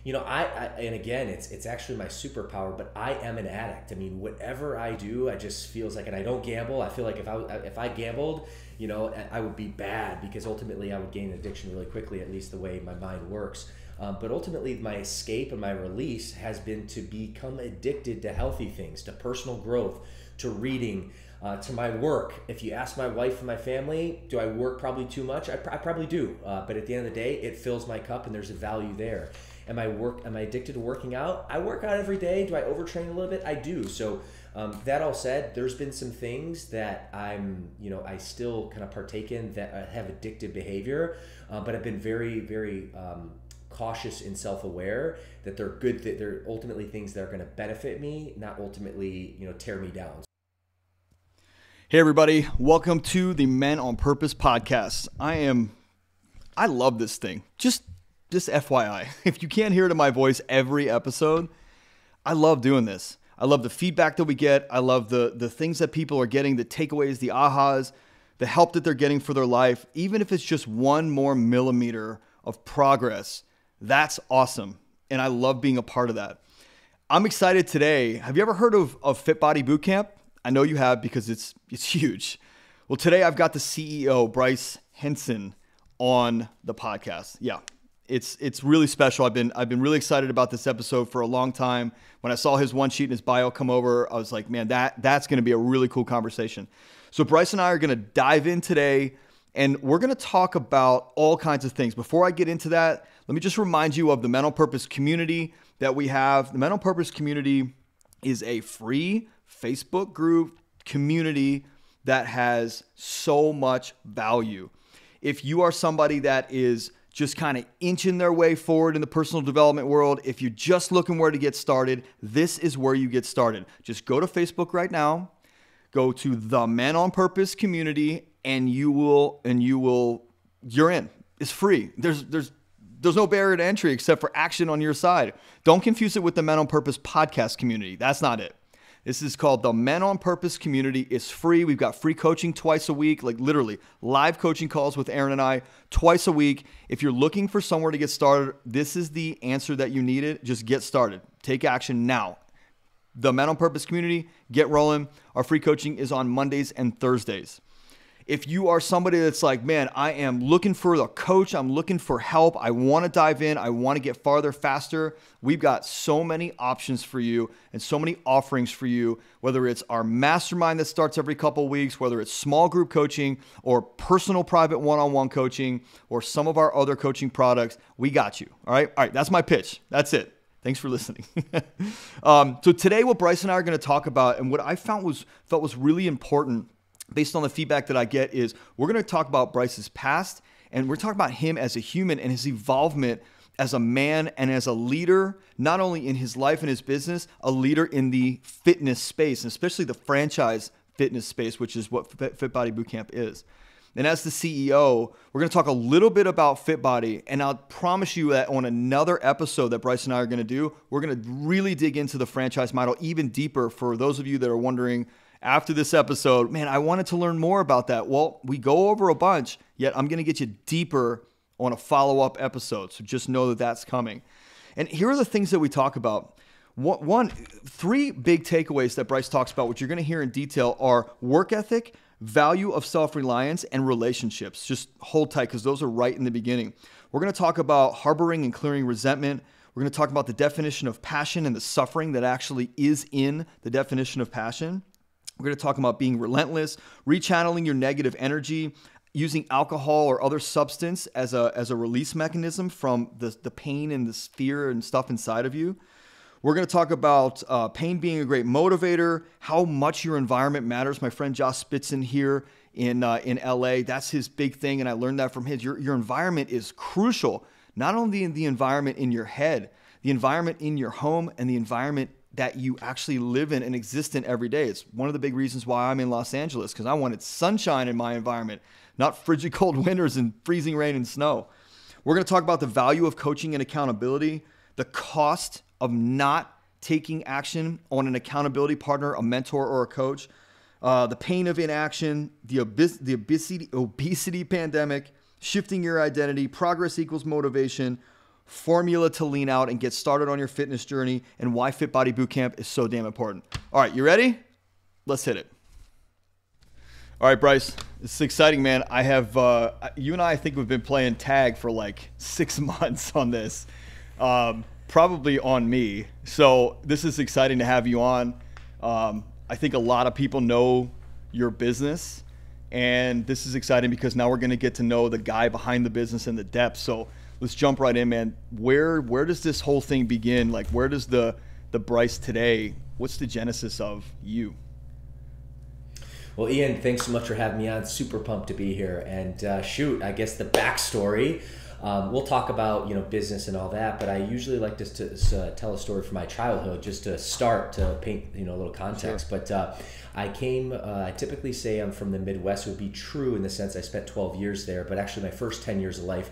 And again, it's actually my superpower, but I am an addict. I mean, whatever I do, I just feels like, and I don't gamble. I feel like if I gambled, I would be bad, because ultimately I would gain addiction really quickly, at least the way my mind works. But ultimately my escape and my release has been to become addicted to healthy things, to personal growth, to reading, to my work. If you ask my wife and my family, do I work probably too much? I probably do. But at the end of the day, it fills my cup and there's a value there. Am I addicted to working out? I work out every day. Do I overtrain a little bit? I do. So that all said, there's been some things that I still kind of partake in that have addictive behavior, but I've been very, very cautious and self-aware that they're good, that they're ultimately things that are going to benefit me, not ultimately, tear me down. Hey everybody, welcome to the Men on Purpose podcast. I love this thing. Just FYI, if you can't hear it in my voice every episode, I love doing this. I love the feedback that we get. I love the things that people are getting, the takeaways, the ahas, the help that they're getting for their life. Even if it's just one more millimeter of progress, that's awesome. And I love being a part of that. I'm excited today. Have you ever heard of Fit Body Bootcamp? I know you have, because it's huge. Well, today I've got the CEO, Bryce Henson, on the podcast. Yeah, it's really special. I've been really excited about this episode for a long time. When I saw his one sheet in his bio come over, I was like, man, that's going to be a really cool conversation. So Bryce and I are going to dive in today, and we're going to talk about all kinds of things. Before I get into that, let me just remind you of the Men on Purpose community that we have. The Men on Purpose community is a free Facebook group community that has so much value. If you are somebody that is just kind of inching their way forward in the personal development world, if you're just looking where to get started, this is where you get started. Just go to Facebook right now, go to the Men on Purpose community, and you're in. It's free. There's no barrier to entry except for action on your side. Don't confuse it with the Men on Purpose podcast community. That's not it. This is called the Men on Purpose community. It's free. We've got free coaching twice a week, like literally live coaching calls with Aaron and I twice a week. If you're looking for somewhere to get started, this is the answer that you needed. Just get started. Take action now. The Men on Purpose community, get rolling. Our free coaching is on Mondays and Thursdays. If you are somebody that's like, man, I am looking for a coach, I'm looking for help, I want to dive in, I want to get farther faster, we've got so many options for you and so many offerings for you, whether it's our mastermind that starts every couple of weeks, whether it's small group coaching or personal private one-on-one coaching or some of our other coaching products, we got you. All right, that's my pitch. That's it. Thanks for listening. So today what Bryce and I are going to talk about, and what I felt was really important based on the feedback that I get, is we're going to talk about Bryce's past, and we're talking about him as a human and his evolvement as a man and as a leader, not only in his life and his business, a leader in the fitness space, and especially the franchise fitness space, which is what Fit Body Bootcamp is. And as the CEO, we're going to talk a little bit about Fit Body, and I'll promise you that on another episode that Bryce and I are going to do, we're going to really dig into the franchise model even deeper. For those of you that are wondering, after this episode, man, I wanted to learn more about that. Well, we go over a bunch, yet I'm going to get you deeper on a follow-up episode. So just know that that's coming. And here are the things that we talk about. Three big takeaways that Bryce talks about, which you're going to hear in detail, are work ethic, value of self-reliance, and relationships. Just hold tight, because those are right in the beginning. We're going to talk about harboring and clearing resentment. We're going to talk about the definition of passion and the suffering that actually is in the definition of passion. We're going to talk about being relentless, rechanneling your negative energy, using alcohol or other substance as a release mechanism from the pain and this fear and stuff inside of you. We're going to talk about pain being a great motivator, how much your environment matters. My friend Josh Spitzen here in LA, that's his big thing, and I learned that from his. Your environment is crucial, not only in the environment in your head, the environment in your home, and the environment that you actually live in and exist in every day. It's one of the big reasons why I'm in Los Angeles, because I wanted sunshine in my environment, not frigid cold winters and freezing rain and snow. We're going to talk about the value of coaching and accountability, the cost of not taking action on an accountability partner, a mentor, or a coach, the pain of inaction, the obesity pandemic, shifting your identity, progress equals motivation, formula to lean out and get started on your fitness journey, and why Fit Body Bootcamp is so damn important. All right, you ready? Let's hit it. All right, Bryce, it's exciting, man. I have, you and I think we've been playing tag for like 6 months on this, probably on me. So this is exciting to have you on. I think a lot of people know your business, and this is exciting because now we're going to get to know the guy behind the business and the depth. So let's jump right in, man. Where does this whole thing begin? Like, where does the Bryce today, what's the genesis of you? Well, Ian, thanks so much for having me on. Super pumped to be here. And shoot, I guess the backstory, we'll talk about, business and all that, but I usually like to tell a story from my childhood just to start to paint, a little context. Sure. But I typically say I'm from the Midwest. It would be true in the sense I spent 12 years there, but actually my first 10 years of life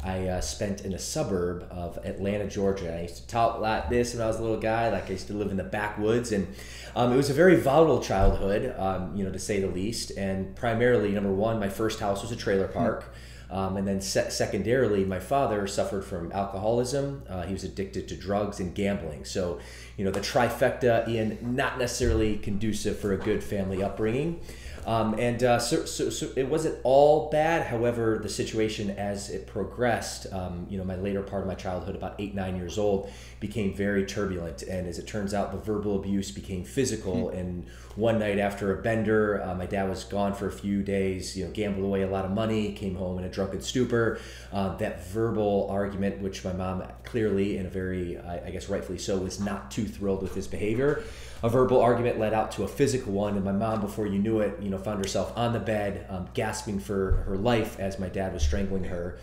I spent in a suburb of Atlanta, Georgia. I used to talk like this when I was a little guy. Like, I used to live in the backwoods, and it was a very volatile childhood, to say the least. And primarily, number one, my first house was a trailer park. And then secondarily, my father suffered from alcoholism. He was addicted to drugs and gambling. So, the trifecta, Ian, not necessarily conducive for a good family upbringing. So it wasn't all bad. However, the situation as it progressed, my later part of my childhood, about 8, 9 years old, became very turbulent. And as it turns out, the verbal abuse became physical. And one night after a bender, my dad was gone for a few days, gambled away a lot of money, came home in a drunken stupor. That verbal argument, which my mom clearly, in a very, I guess rightfully so, was not too thrilled with his behavior. A verbal argument led out to a physical one, and my mom, before you knew it, found herself on the bed, gasping for her life as my dad was strangling her.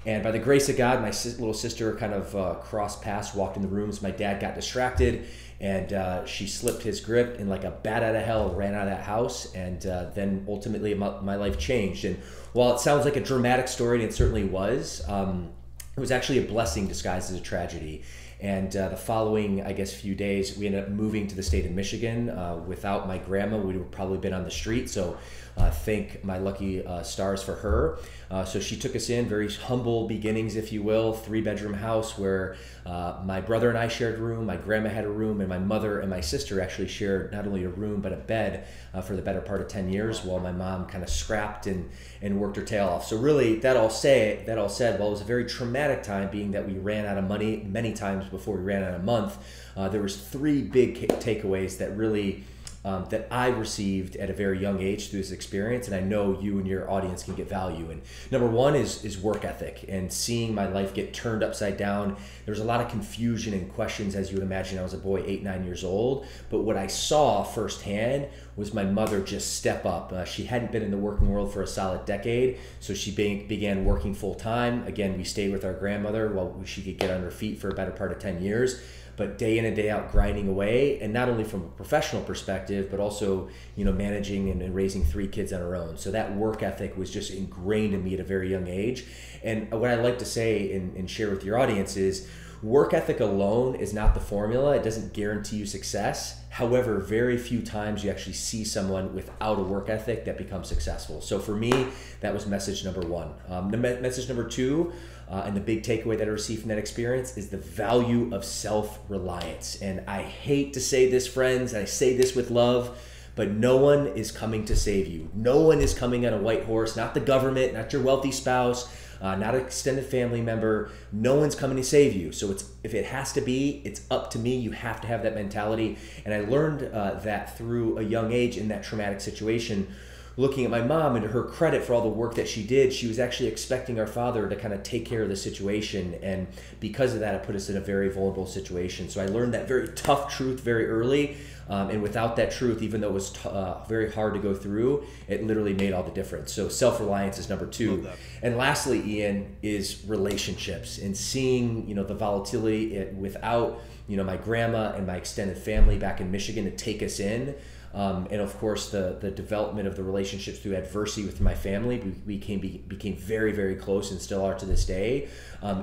And by the grace of God, my little sister kind of crossed paths, walked in the room as my dad got distracted, and she slipped his grip and, like a bat out of hell, ran out of that house. And then ultimately my life changed. And while it sounds like a dramatic story, and it certainly was, it was actually a blessing disguised as a tragedy. And the following, I guess, few days, we ended up moving to the state of Michigan. Without my grandma, we would have probably been on the street. So thank my lucky stars for her. So she took us in, very humble beginnings, if you will, 3-bedroom house where my brother and I shared a room, my grandma had a room, and my mother and my sister actually shared not only a room but a bed for the better part of 10 years while my mom kind of scrapped and worked her tail off. So really, that all said, while it was a very traumatic time, being that we ran out of money many times before we ran out of month, there was 3 big takeaways that really that I received at a very young age through this experience, and I know you and your audience can get value. And number one is work ethic, and seeing my life get turned upside down. There was a lot of confusion and questions, as you would imagine. I was a boy, 8, 9 years old, but what I saw firsthand was my mother just step up. She hadn't been in the working world for a solid decade, so she began working full time. Again, we stayed with our grandmother while she could get on her feet for a better part of 10 years. But day in and day out grinding away, and not only from a professional perspective, but also, managing and raising 3 kids on her own. So that work ethic was just ingrained in me at a very young age. And what I like to say and share with your audience is, work ethic alone is not the formula. It doesn't guarantee you success. However, very few times you actually see someone without a work ethic that becomes successful. So for me, that was message number 1. Message number 2, and the big takeaway that I received from that experience, is the value of self-reliance. And I hate to say this, friends, and I say this with love, but no one is coming to save you. No one is coming on a white horse, not the government, not your wealthy spouse, not an extended family member. No one's coming to save you. So if it has to be, it's up to me. You have to have that mentality. And I learned that through a young age in that traumatic situation. Looking at my mom, and to her credit for all the work that she did, she was actually expecting our father to kind of take care of the situation. And because of that, it put us in a very vulnerable situation. So I learned that very tough truth very early. And without that truth, even though it was very hard to go through, it literally made all the difference. So self-reliance is number 2. And lastly, Ian, is relationships, and seeing, the volatility without, my grandma and my extended family back in Michigan to take us in. And of course, the development of the relationships through adversity with my family, we became very, very close and still are to this day.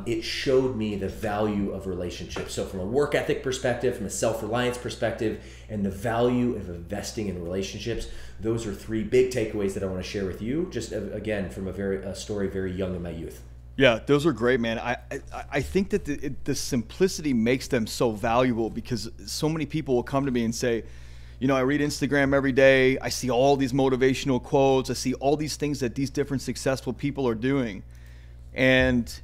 It showed me the value of relationships. So from a work ethic perspective, from a self-reliance perspective, and the value of investing in relationships, those are 3 big takeaways that I want to share with you. Just again, from a story very young in my youth. Yeah, those are great, man. I think that the simplicity makes them so valuable, because so many people will come to me and say, I read Instagram every day. I see all these motivational quotes. I see all these things that these different successful people are doing. And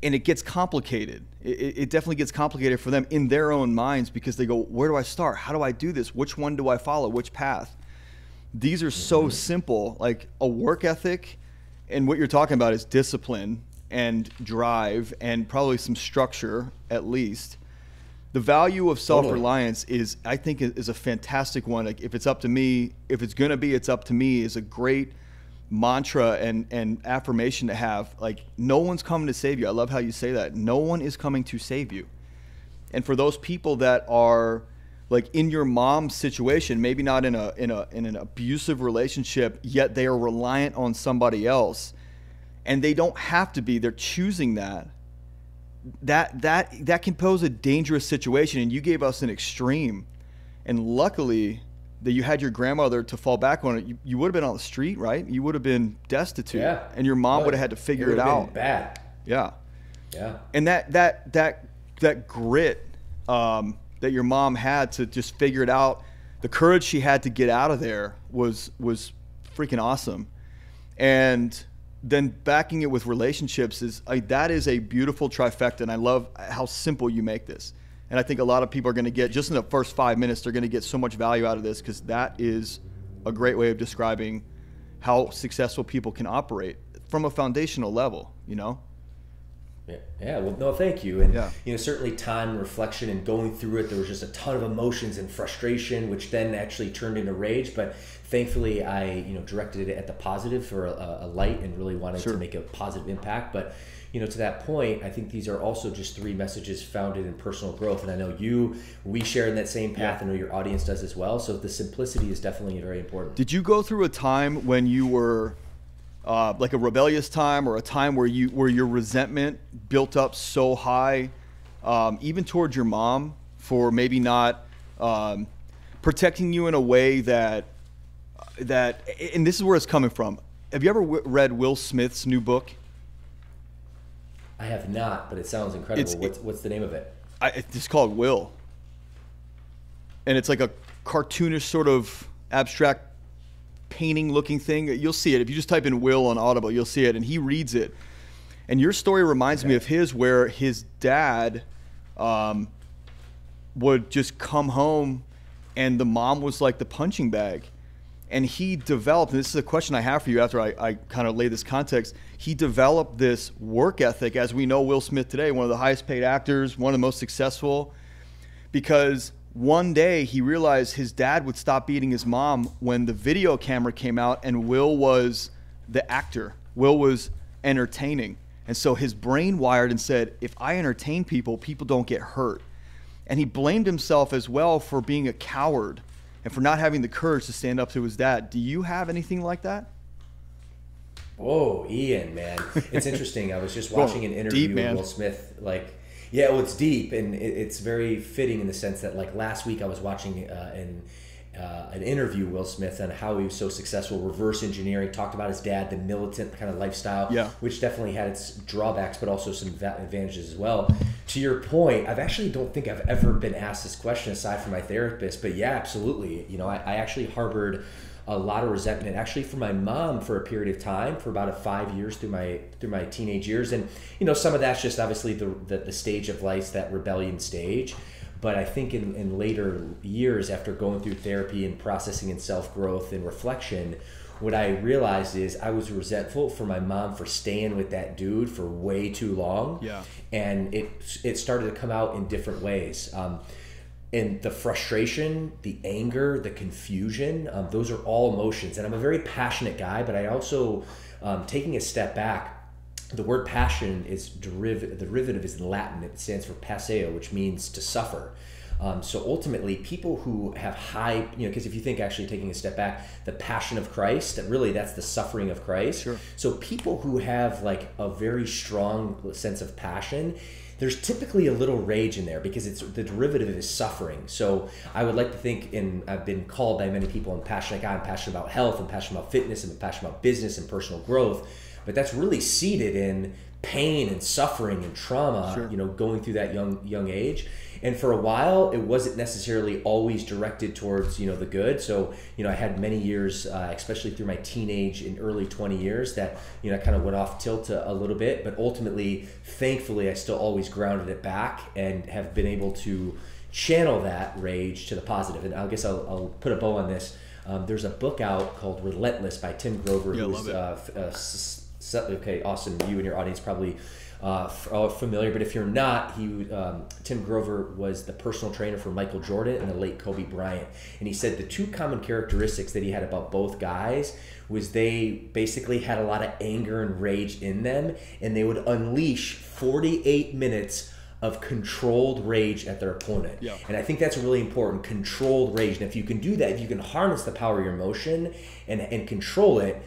it gets complicated. It definitely gets complicated for them in their own minds, because they go, where do I start? How do I do this? Which one do I follow? Which path? These are so simple, like a work ethic. And what you're talking about is discipline and drive and probably some structure, at least. The value of self-reliance is, I think, is a fantastic one. Like, if it's up to me, if it's going to be, it's up to me, is a great mantra and affirmation to have. Like, no one's coming to save you. I love how you say that. No one is coming to save you. And for those people that are like in your mom's situation, maybe not in an abusive relationship, yet they are reliant on somebody else, and they don't have to be, they're choosing that can pose a dangerous situation. And you gave us an extreme, and luckily that you had your grandmother to fall back on it. You would have been on the street, right? You would have been destitute, and your mom would have had to figure it out. Bad. Yeah. And that grit that your mom had to just figure it out, the courage she had to get out of there was freaking awesome. And then backing it with relationships that is a beautiful trifecta. And I love how simple you make this. And I think a lot of people are going to get, just in the first 5 minutes, they're going to get so much value out of this, because that is a great way of describing how successful people can operate from a foundational level, Yeah. Well, no, thank you. And, certainly time and reflection and going through it, there was just a ton of emotions and frustration, which then actually turned into rage. But thankfully, I, directed it at the positive for a light, and really wanted to make a positive impact. But, to that point, I think these are also just 3 messages founded in personal growth. And I know we share in that same path. I know your audience does as well. So the simplicity is definitely very important. Did you go through a time when you were like a rebellious time, or a time where your resentment built up so high, even towards your mom, for maybe not protecting you in a way that, and this is where it's coming from. Have you ever read Will Smith's new book? I have not, but it sounds incredible. What's the name of it? It's called Will. And it's like a cartoonish sort of abstract painting looking thing. You'll see it. If you just type in Will on Audible, you'll see it. And he reads it. And your story reminds me of his, where his dad would just come home, and the mom was like the punching bag. And he developed, and this is a question I have for you after I kind of lay this context, he developed this work ethic, as we know Will Smith today, one of the highest paid actors, one of the most successful, because one day he realized his dad would stop beating his mom when the video camera came out, and Will was the actor. Will was entertaining. And so his brain wired and said, if I entertain people, people don't get hurt. And he blamed himself as well for being a coward and for not having the courage to stand up to his dad. Do you have anything like that? Whoa, Ian, man. It's interesting. I was just watching an interview with Will Smith. It's deep, and it's very fitting in the sense that, last week I was watching an interview Will Smith on how he was so successful, reverse engineering, talked about his dad, the militant kind of lifestyle, which definitely had its drawbacks, but also some advantages as well. To your point, don't think I've ever been asked this question aside from my therapist, but yeah, absolutely. I actually harbored a lot of resentment, actually, for my mom for a period of time, for about 5 years through my teenage years. And, some of that's just obviously the stage of life, that rebellion stage. But I think in later years, after going through therapy and processing and self-growth and reflection, what I realized is I was resentful for my mom for staying with that dude for way too long. Yeah. And it started to come out in different ways. And the frustration, the anger, the confusion, those are all emotions. And I'm a very passionate guy, but I also, taking a step back, the word passion is the derivative is in Latin. It stands for passeo, which means to suffer. So ultimately, people who have high, because if you think, actually taking a step back, the passion of Christ, that's the suffering of Christ. Sure. So people who have a very strong sense of passion, there's typically a little rage in there, because it's the derivative is suffering. So I would like to think, and I've been called by many people, I'm passionate about health, I'm passionate about fitness, I'm passionate about business and personal growth. but that's really seated in pain and suffering and trauma, Sure. going through that young age. And for a while, it wasn't necessarily always directed towards, the good. So, I had many years, especially through my teenage and early 20 years that, I kind of went off tilt a little bit. But ultimately, thankfully, I still always grounded it back and have been able to channel that rage to the positive. And I guess I'll put a bow on this. There's a book out called Relentless by Tim Grover. Yeah, who's, love it. Okay, awesome. You and your audience probably familiar, but if you're not, Tim Grover was the personal trainer for Michael Jordan and the late Kobe Bryant. And he said the two common characteristics that he had about both guys was they basically had a lot of anger and rage in them, and they would unleash 48 minutes of controlled rage at their opponent. Yeah. And I think that's really important, controlled rage. And if you can do that, if you can harness the power of your emotion and control it,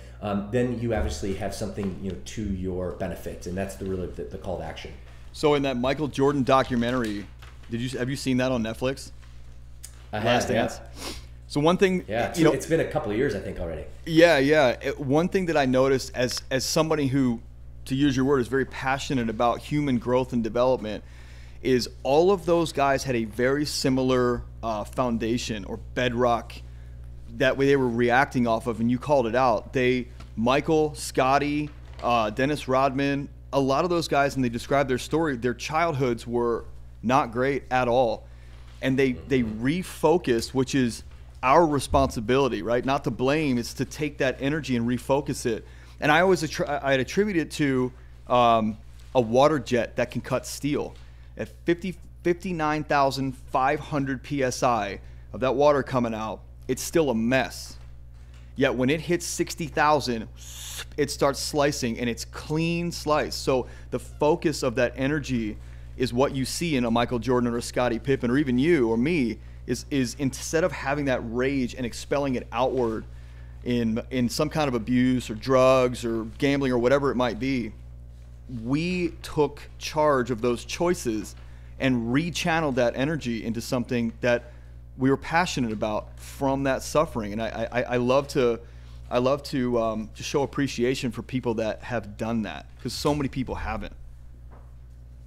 then you obviously have something to your benefit, and that's the call to action. So in that Michael Jordan documentary, have you seen that on Netflix? I Last have, Dance. So one thing, it's been a couple of years, I think, already. Yeah. One thing that I noticed as somebody who, to use your word, is very passionate about human growth and development, is all of those guys had a very similar foundation or bedrock that way they were reacting off of, and you called it out. Michael, Scotty, Dennis Rodman, a lot of those guys, and they described their story, their childhoods were not great at all. And they refocused, which is our responsibility, right? Not to blame, it's to take that energy and refocus it. And I always I'd attribute it to a water jet that can cut steel. At 59,500 PSI of that water coming out, it's still a mess. Yet when it hits 60,000, it starts slicing, and it's clean slice. So the focus of that energy is what you see in a Michael Jordan or a Scottie Pippen or even you or me is instead of having that rage and expelling it outward in some kind of abuse or drugs or gambling or whatever it might be, we took charge of those choices and rechanneled that energy into something that we were passionate about from that suffering. And I love to show appreciation for people that have done that, because so many people haven't.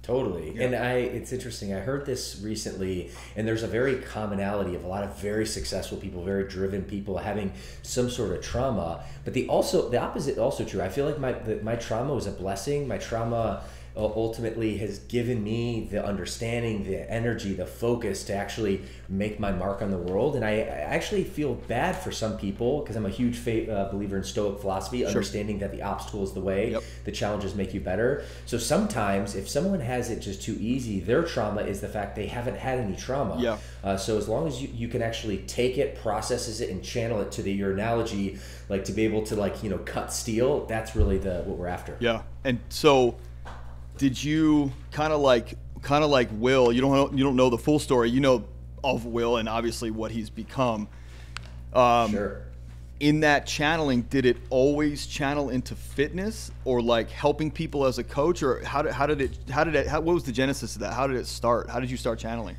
Totally. Yeah. And it's interesting. I heard this recently, and there's a very commonality of a lot of very successful people, very driven people having some sort of trauma. But the opposite also true. I feel like my trauma was a blessing. My trauma ultimately has given me the understanding, the energy, the focus to actually make my mark on the world. And I actually feel bad for some people, because I'm a huge believer in Stoic philosophy, Sure. understanding that the obstacle is the way, Yep. the challenges make you better. So sometimes if someone has it just too easy, their trauma is the fact they haven't had any trauma. Yeah. So as long as you can actually take it, processes it, and channel it to your analogy, like to be able to cut steel, that's really what we're after. Yeah. And so did you kind of like Will, you don't know the full story, of Will and obviously what he's become. Sure. In that channeling, did it always channel into fitness or like helping people as a coach, or what was the genesis of that? How did it start? How did you start channeling?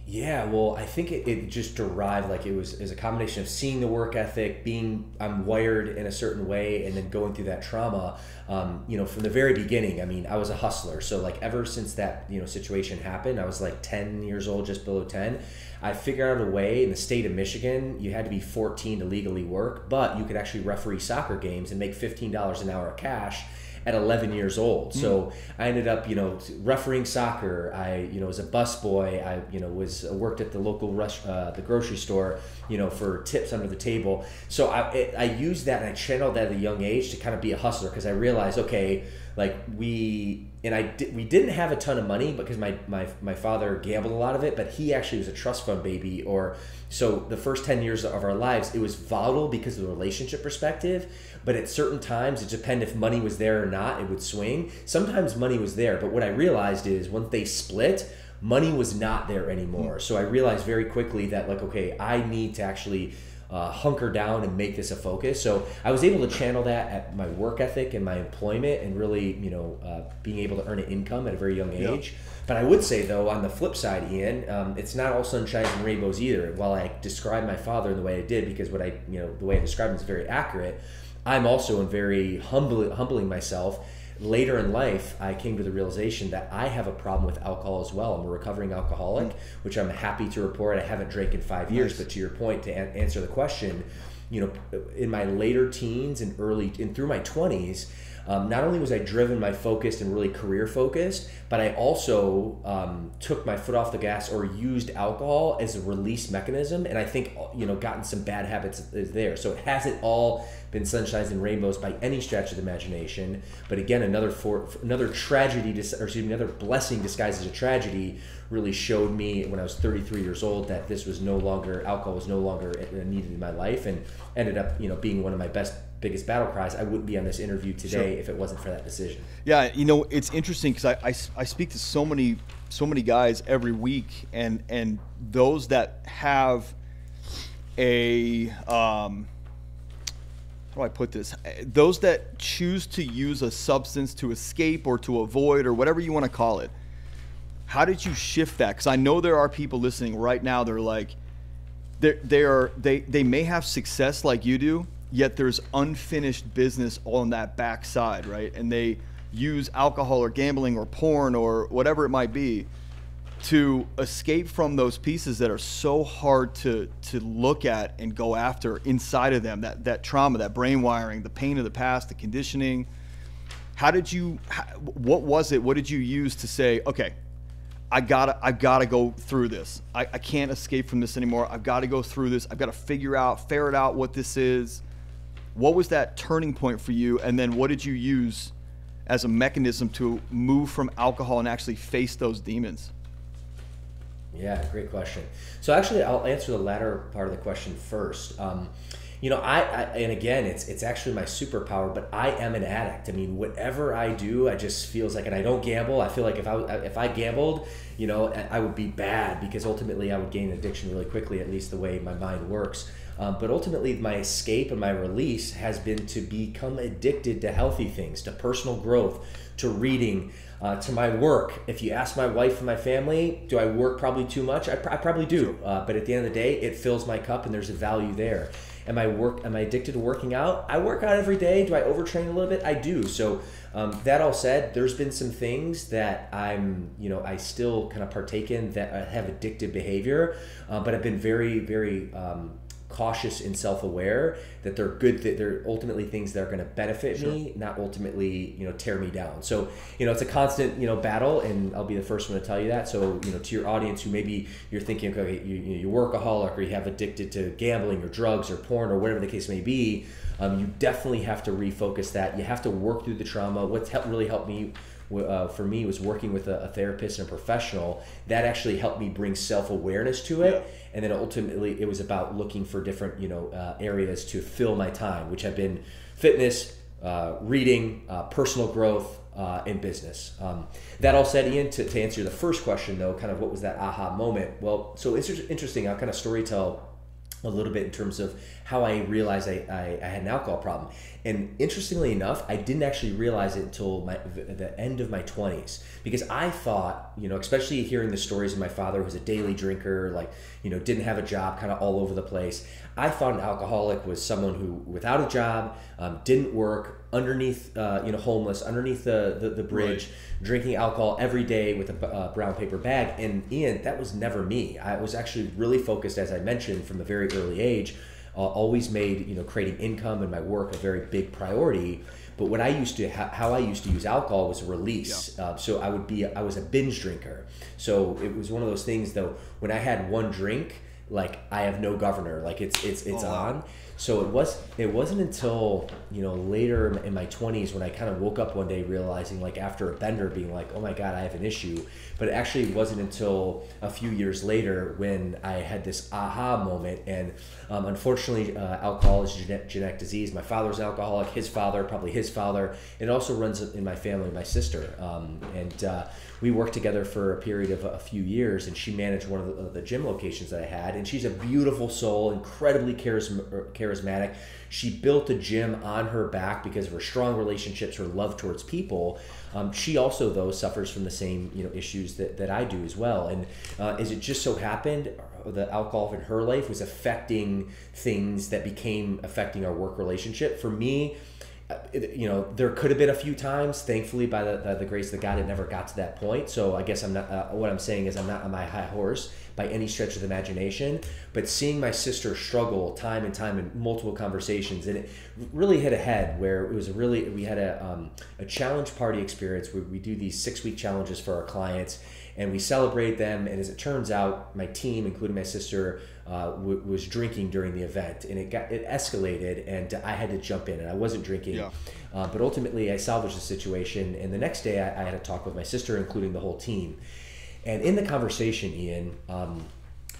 Yeah, well, I think it just derived, like it was a combination of seeing the work ethic, I'm wired in a certain way, and then going through that trauma. From the very beginning, I mean, I was a hustler. So like ever since that, situation happened, I was like 10 years old, just below 10. I figured out a way in the state of Michigan, you had to be 14 to legally work, but you could actually referee soccer games and make $15 an hour cash at 11 years old. So I ended up, refereeing soccer. I, was a busboy. I, worked at the local the grocery store, for tips under the table. So I used that and I channeled that at a young age to kind of be a hustler, because I realized, okay, like we didn't have a ton of money because my father gambled a lot of it, but he actually was a trust fund baby. So the first 10 years of our lives, it was volatile because of the relationship perspective. But at certain times, it depended if money was there or not, it would swing. Sometimes money was there, but what I realized is once they split, money was not there anymore. So I realized very quickly that okay, I need to actually hunker down and make this a focus. So I was able to channel that at my work ethic and my employment, and really, being able to earn an income at a very young age. Yep. But I would say, though, on the flip side, Ian, it's not all sunshine and rainbows either. While I described my father in the way I did, because the way I described him is very accurate, I'm also very humbling myself. Later in life, I came to the realization that I have a problem with alcohol as well. I'm a recovering alcoholic, which I'm happy to report. I haven't drank in 5 years, but to your point, to answer the question, in my later teens and through my 20s, not only was I driven, my focused and really career focused, but I also took my foot off the gas or used alcohol as a release mechanism. And I think, gotten some bad habits there. So it hasn't all been sunshines and rainbows by any stretch of the imagination. But again, another tragedy, another blessing disguised as a tragedy really showed me when I was 33 years old that alcohol was no longer needed in my life, and ended up, being one of my biggest battle cries. I wouldn't be on this interview today if it wasn't for that decision. Yeah, it's interesting because I speak to so many guys every week, and those that have a how do I put this? Those that choose to use a substance to escape or to avoid or whatever you want to call it. How did you shift that? Because I know there are people listening right now. They're like, they may have success like you do, yet there's unfinished business on that backside, right? And they use alcohol or gambling or porn or whatever it might be to escape from those pieces that are so hard to look at and go after inside of them, that trauma, that brain wiring, the pain of the past, the conditioning. What was it? What did you use to say, okay, I gotta go through this. I can't escape from this anymore. I've got to go through this. I've got to ferret out what this is. What was that turning point for you? And then what did you use as a mechanism to move from alcohol and actually face those demons? Yeah, great question. So actually, I'll answer the latter part of the question first. And again, it's actually my superpower, but I am an addict. I mean, whatever I do, I just feels like, and I don't gamble. I feel like if I gambled, I would be bad, because ultimately I would gain addiction really quickly, at least the way my mind works. But ultimately, my escape and my release has been to become addicted to healthy things, to personal growth, to reading, to my work. If you ask my wife and my family, do I work probably too much? I probably do. But at the end of the day, it fills my cup and there's a value there. Am I addicted to working out? I work out every day. Do I overtrain a little bit? I do. So that all said, there's been some things that I still kind of partake in that have addictive behavior, but I've been very, very cautious and self-aware that they're good, that they're ultimately things that are going to benefit me, not ultimately tear me down. So it's a constant battle, and I'll be the first one to tell you that. So to your audience who maybe you're thinking, okay, you're workaholic, or you have addicted to gambling or drugs or porn or whatever the case may be, you definitely have to refocus that. You have to work through the trauma. What's really helped me for me was working with a therapist and a professional that actually helped me bring self-awareness to it. Yeah. And then ultimately it was about looking for different areas to fill my time, which have been fitness, reading, personal growth, and business. That all said, Ian, to answer the first question though, kind of what was that aha moment? Well, so it's interesting. I'll kind of storytell a little bit in terms of how I realized I had an alcohol problem. And interestingly enough, I didn't actually realize it until the end of my 20s, because I thought, especially hearing the stories of my father, who was a daily drinker, didn't have a job, kind of all over the place. I thought an alcoholic was someone who, without a job, didn't work, underneath, homeless, underneath the bridge, right, drinking alcohol every day with a brown paper bag. And Ian, that was never me. I was actually really focused, as I mentioned, from a very early age, always made, creating income and my work a very big priority. But what how I used to use alcohol was a release. Yeah. So I was a binge drinker. So it was one of those things though, when I had one drink, I have no governor, it's on. So it wasn't until, later in my 20s when I kind of woke up one day realizing, after a bender, being like, oh my God, I have an issue. But it actually wasn't until a few years later when I had this aha moment. And unfortunately, alcohol is a genetic disease. My father's an alcoholic, his father, probably his father. It also runs in my family, my sister. we worked together for a period of a few years, and she managed one of the gym locations that I had. And she's a beautiful soul, incredibly charismatic. She built a gym on her back because of her strong relationships, her love towards people. She also, though, suffers from the same issues that I do as well. And as it just so happened, the alcohol in her life was affecting things that became affecting our work relationship. For me, there could have been a few times. Thankfully, by the grace of God, it never got to that point. So I guess I'm not. What I'm saying is I'm not on my high horse by any stretch of the imagination. But seeing my sister struggle time and time in multiple conversations, and it really hit a head where it was we had a challenge party experience where we do these 6-week challenges for our clients. And we celebrate them, and as it turns out, my team, including my sister, was drinking during the event, and it escalated, and I had to jump in, and I wasn't drinking. Yeah. But ultimately, I salvaged the situation, and the next day, I had a talk with my sister, including the whole team. And in the conversation, Ian,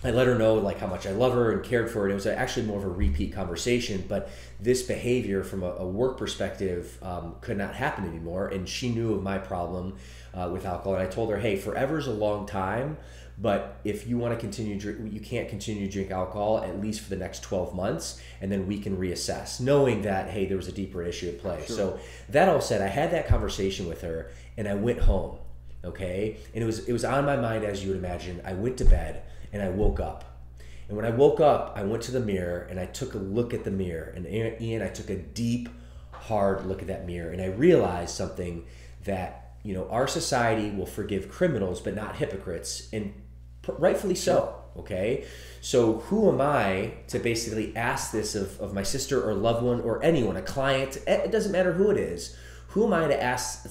I let her know like how much I love her and cared for her. It was actually more of a repeat conversation, but this behavior from a work perspective could not happen anymore, and she knew of my problem with alcohol. And I told her, hey, forever is a long time, but if you want to continue drink, you can't continue to drink alcohol at least for the next 12 months, and then we can reassess, knowing that, hey, there was a deeper issue at play. Sure. So that all said, I had that conversation with her, and I went home, okay? And it was on my mind, as you would imagine. I went to bed, and I woke up. And when I woke up, I went to the mirror, and I took a look at the mirror. And Ian, I took a deep, hard look at that mirror, and I realized something that, our society will forgive criminals, but not hypocrites, and rightfully so, okay? So who am I to basically ask this of my sister or loved one or anyone, a client? It doesn't matter who it is. Who am I to ask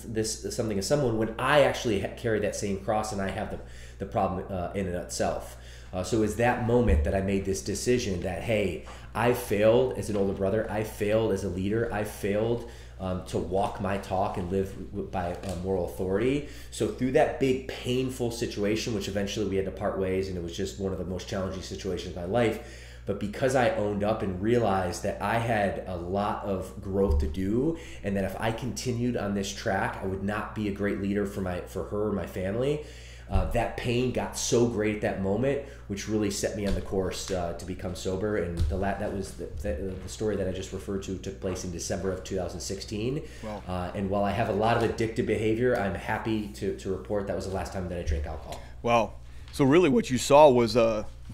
something of someone when I actually carry that same cross and I have the problem in and of itself? So it's that moment that I made this decision that, hey, I failed as an older brother. I failed as a leader. I failed to walk my talk and live by moral authority. So through that big painful situation, which eventually we had to part ways, and it was just one of the most challenging situations of my life, but because I owned up and realized that I had a lot of growth to do, and that if I continued on this track, I would not be a great leader for her or my family, that pain got so great at that moment, which really set me on the course to become sober. And that was the story that I just referred to took place in December of 2016. Wow. And while I have a lot of addictive behavior, I'm happy to report that was the last time that I drank alcohol. Wow. So really what you saw was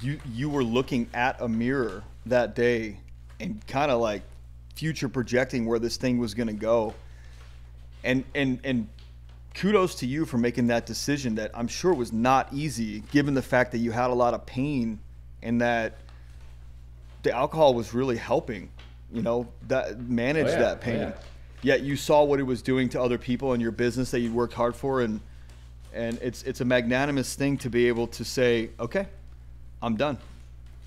you were looking at a mirror that day and kind of like future projecting where this thing was going to go. And kudos to you for making that decision that I'm sure was not easy, given the fact that you had a lot of pain and that the alcohol was really helping, manage that pain. Oh, yeah. Yet you saw what it was doing to other people in your business that you'd worked hard for, and it's a magnanimous thing to be able to say, okay, I'm done,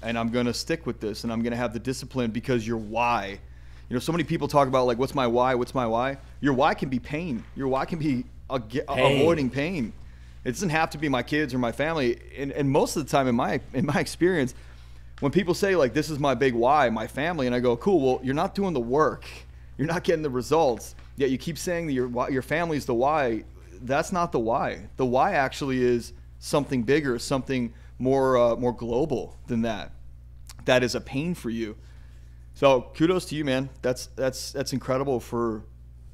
and I'm going to stick with this, and I'm going to have the discipline because your why. So many people talk about like, what's my why? What's my why? Your why can be pain. Your why can be avoiding pain. It doesn't have to be my kids or my family. And most of the time in my experience, when people say like, this is my big why, my family, and I go, cool, well, you're not doing the work. You're not getting the results. Yet you keep saying that your family's the why. That's not the why. The why actually is something bigger, something more global than that. That is a pain for you. So kudos to you, man. That's incredible for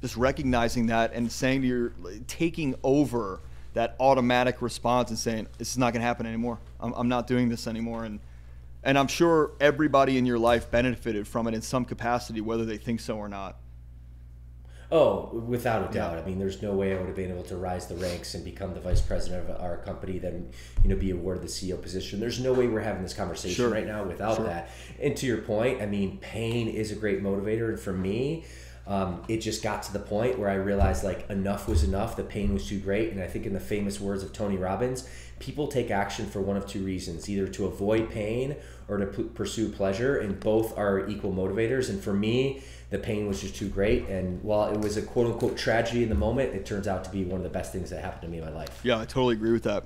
just recognizing that and saying to your, taking over that automatic response and saying, this is not going to happen anymore. I'm not doing this anymore. And I'm sure everybody in your life benefited from it in some capacity, whether they think so or not. Oh, without a doubt. I mean, there's no way I would have been able to rise the ranks and become the vice president of our company, then be awarded the CEO position. There's no way we're having this conversation right now without that. And to your point, I mean, pain is a great motivator. And for me, it just got to the point where I realized like enough was enough. The pain was too great. And I think in the famous words of Tony Robbins, people take action for one of two reasons, either to avoid pain or to pursue pleasure, and both are equal motivators. And for me, the pain was just too great. And while it was a quote unquote tragedy in the moment, it turns out to be one of the best things that happened to me in my life. Yeah, I totally agree with that.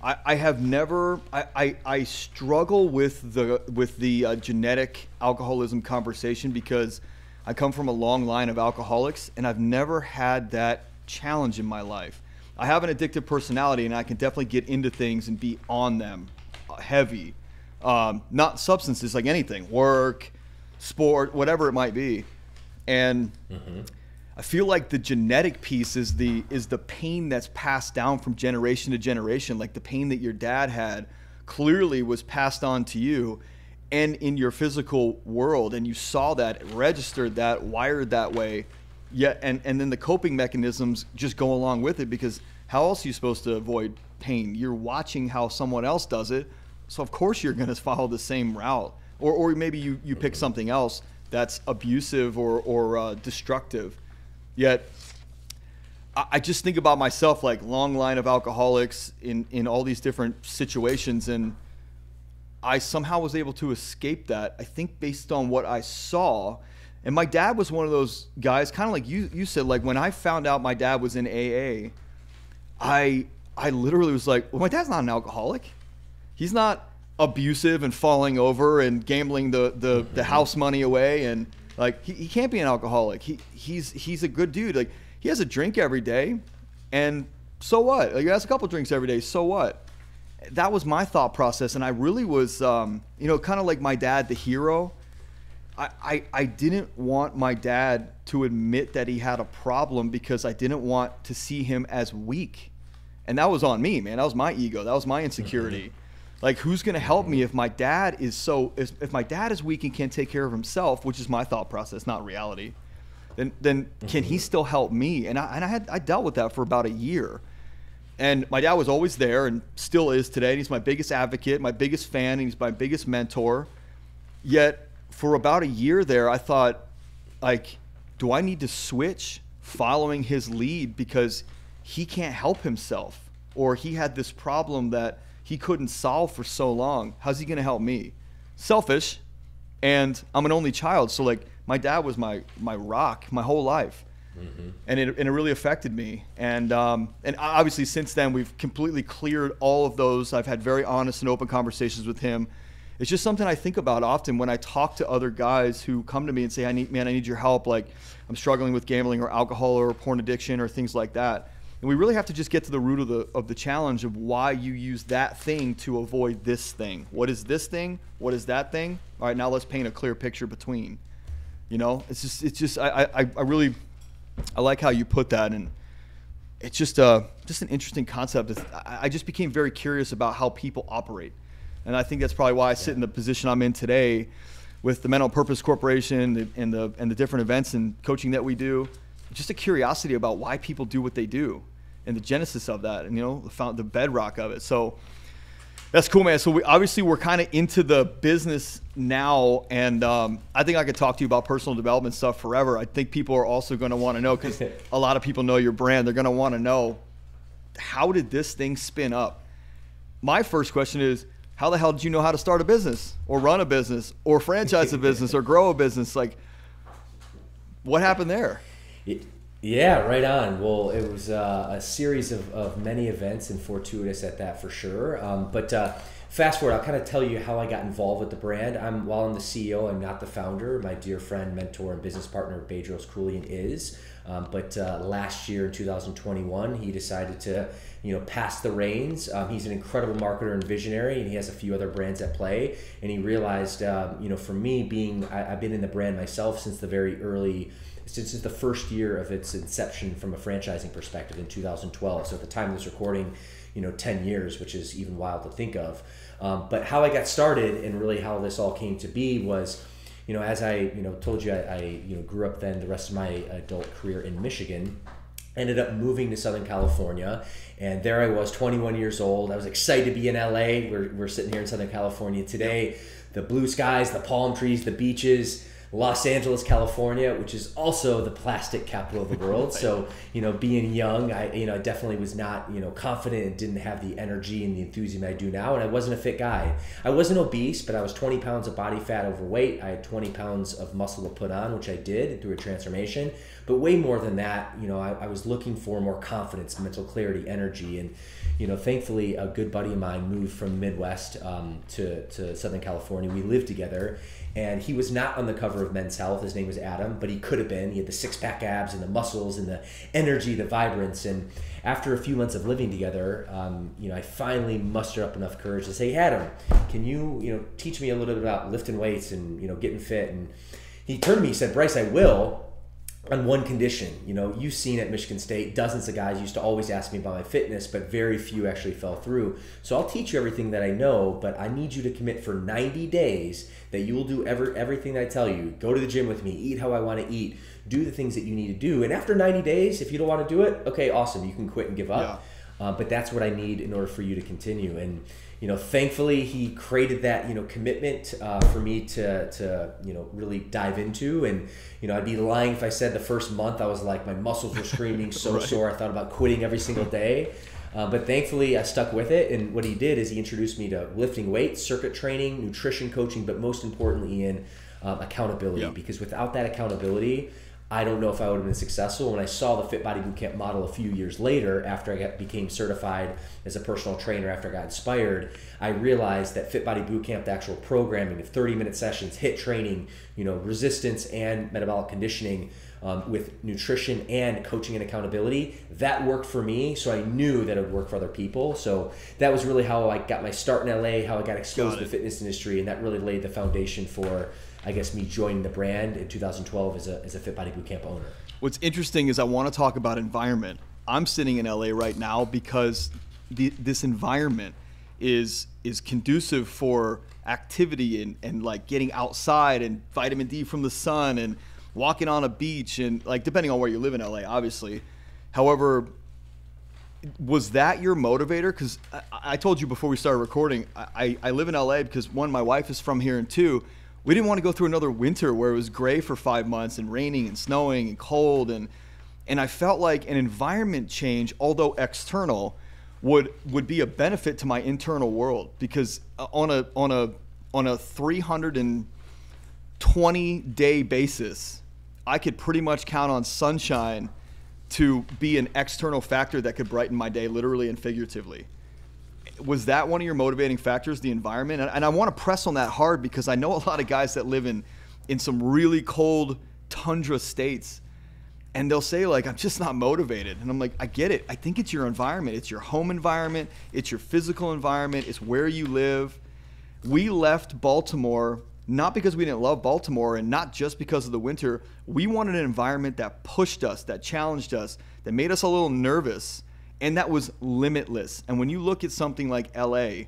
I struggle with the genetic alcoholism conversation because I come from a long line of alcoholics, and I've never had that challenge in my life. I have an addictive personality, and I can definitely get into things and be on them heavy. Not substances, like anything, work, sport, whatever it might be. And I feel like the genetic piece is the pain that's passed down from generation to generation. Like the pain that your dad had clearly was passed on to you and in your physical world, and you saw that, registered that, wired that way. Yeah, and then the coping mechanisms just go along with it, because how else are you supposed to avoid pain? You're watching how someone else does it, so of course you're going to follow the same route. Or maybe you pick something else that's abusive or destructive. Yet I just think about myself, like long line of alcoholics in all these different situations, and I somehow was able to escape that, I think based on what I saw. And my dad was one of those guys, kind of like you said, like when I found out my dad was in AA, I literally was like, well, my dad's not an alcoholic. He's not abusive and falling over and gambling the house money away, and like he can't be an alcoholic. He's a good dude. Like he has a drink every day, and so what? Like, he has a couple drinks every day, so what? That was my thought process, and I really was kind of like my dad, the hero. I didn't want my dad to admit that he had a problem, because I didn't want to see him as weak. And that was on me, man. That was my ego. That was my insecurity. Like, who's going to help me if my dad is if my dad is weak and can't take care of himself, which is my thought process, not reality, then can he still help me? And I dealt with that for about a year. And my dad was always there and still is today. And he's my biggest advocate, my biggest fan, and he's my biggest mentor. Yet for about a year there, I thought, like, do I need to switch following his lead because he can't help himself, or he had this problem that he couldn't solve for so long? How's he going to help me? Selfish, and I'm an only child, so like my dad was my rock my whole life. And it really affected me. And obviously since then we've completely cleared all of those. I've had very honest and open conversations with him. It's just something I think about often when I talk to other guys who come to me and say, I need your help. Like, I'm struggling with gambling or alcohol or porn addiction or things like that. And we really have to just get to the root of the challenge of why you use that thing to avoid this thing. What is this thing? What is that thing? All right, now let's paint a clear picture between. It's just I really like how you put that, and it's just an interesting concept. I just became very curious about how people operate. And I think that's probably why I sit in the position I'm in today with the Men on Purpose Corporation and the different events and coaching that we do. Just a curiosity about why people do what they do and the genesis of that, and the bedrock of it. So that's cool, man. So we're kind of into the business now, and I think I could talk to you about personal development stuff forever. I think people are also going to want to know, because a lot of people know your brand. They're going to want to know, how did this thing spin up? My first question is, how the hell did you know how to start a business or run a business or franchise a business or grow a business? Like, what happened there? Yeah, right on. Well, it was a series of many events, and fortuitous at that for sure. But fast forward, I'll kind of tell you how I got involved with the brand. While I'm the CEO, I'm not the founder. My dear friend, mentor, and business partner, Bedros Koulian, is. But last year in 2021, he decided to pass the reins. He's an incredible marketer and visionary, and he has a few other brands at play. And he realized, for me, I've been in the brand myself since the first year of its inception from a franchising perspective in 2012. So at the time of this recording, 10 years, which is even wild to think of. But how I got started and really how this all came to be was, as I told you, I grew up then the rest of my adult career in Michigan. Ended up moving to Southern California, and there I was, 21 years old. I was excited to be in LA. We're sitting here in Southern California today. The blue skies, the palm trees, the beaches. Los Angeles, California, which is also the plastic capital of the world. So, being young, I definitely was not, confident and didn't have the energy and the enthusiasm I do now. And I wasn't a fit guy. I wasn't obese, but I was 20 pounds of body fat overweight. I had 20 pounds of muscle to put on, which I did through a transformation. But way more than that, I was looking for more confidence, mental clarity, energy. And, thankfully a good buddy of mine moved from the Midwest to Southern California. We lived together, and he was not on the cover of Men's Health. His name was Adam, but he could have been. He had the six-pack abs and the muscles and the energy, the vibrance. And after a few months of living together, I finally mustered up enough courage to say, hey, Adam, can you, teach me a little bit about lifting weights and, getting fit? And he turned to me, he said, Bryce, I will, on one condition. You've seen at Michigan State, dozens of guys used to always ask me about my fitness, but very few actually fell through. So I'll teach you everything that I know, but I need you to commit for 90 days that you will do everything that I tell you. Go to the gym with me, eat how I want to eat, do the things that you need to do. And after 90 days, if you don't want to do it, okay, awesome, you can quit and give up. Yeah. But that's what I need in order for you to continue. And thankfully he created that, commitment for me to really dive into. And, I'd be lying if I said the first month I was like, my muscles were screaming so right. sore. I thought about quitting every single day. But thankfully I stuck with it. And what he did is he introduced me to lifting weights, circuit training, nutrition coaching, but most importantly, Ian, accountability. Yeah. Because without that accountability, I don't know if I would have been successful. When I saw the Fit Body Bootcamp model a few years later, after I became certified as a personal trainer, after I got inspired, I realized that Fit Body Bootcamp, the actual programming of 30-minute sessions, HIIT training, resistance and metabolic conditioning with nutrition and coaching and accountability, that worked for me. So I knew that it would work for other people. So that was really how I got my start in LA, how I got exposed to the fitness industry, and that really laid the foundation for, I guess, me joining the brand in 2012 as a Fit Body Bootcamp owner. What's interesting is I want to talk about environment. I'm sitting in LA right now because this environment is conducive for activity and like getting outside and vitamin D from the sun and walking on a beach and like depending on where you live in LA, obviously. However, was that your motivator? Because I told you before we started recording, I live in LA because one, my wife is from here, and two, we didn't want to go through another winter where it was gray for 5 months and raining and snowing and cold. And I felt like an environment change, although external, would be a benefit to my internal world, because on a 320-day basis, I could pretty much count on sunshine to be an external factor that could brighten my day, literally and figuratively. Was that one of your motivating factors, the environment? And I want to press on that hard because I know a lot of guys that live in some really cold tundra states, and they'll say like, I'm just not motivated. And I'm like, I get it. I think it's your environment. It's your home environment. It's your physical environment. It's where you live. We left Baltimore not because we didn't love Baltimore and not just because of the winter. We wanted an environment that pushed us, that challenged us, that made us a little nervous. And that was limitless. And when you look at something like LA,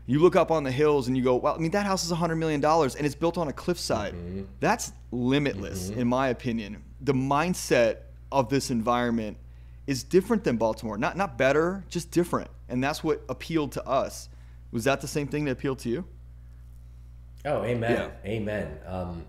you look up on the hills and you go, well, I mean, that house is $100 million and it's built on a cliffside. Mm-hmm. That's limitless, in my opinion. The mindset of this environment is different than Baltimore. Not better, just different. And that's what appealed to us. Was that the same thing that appealed to you? Oh, amen. Yeah. Amen.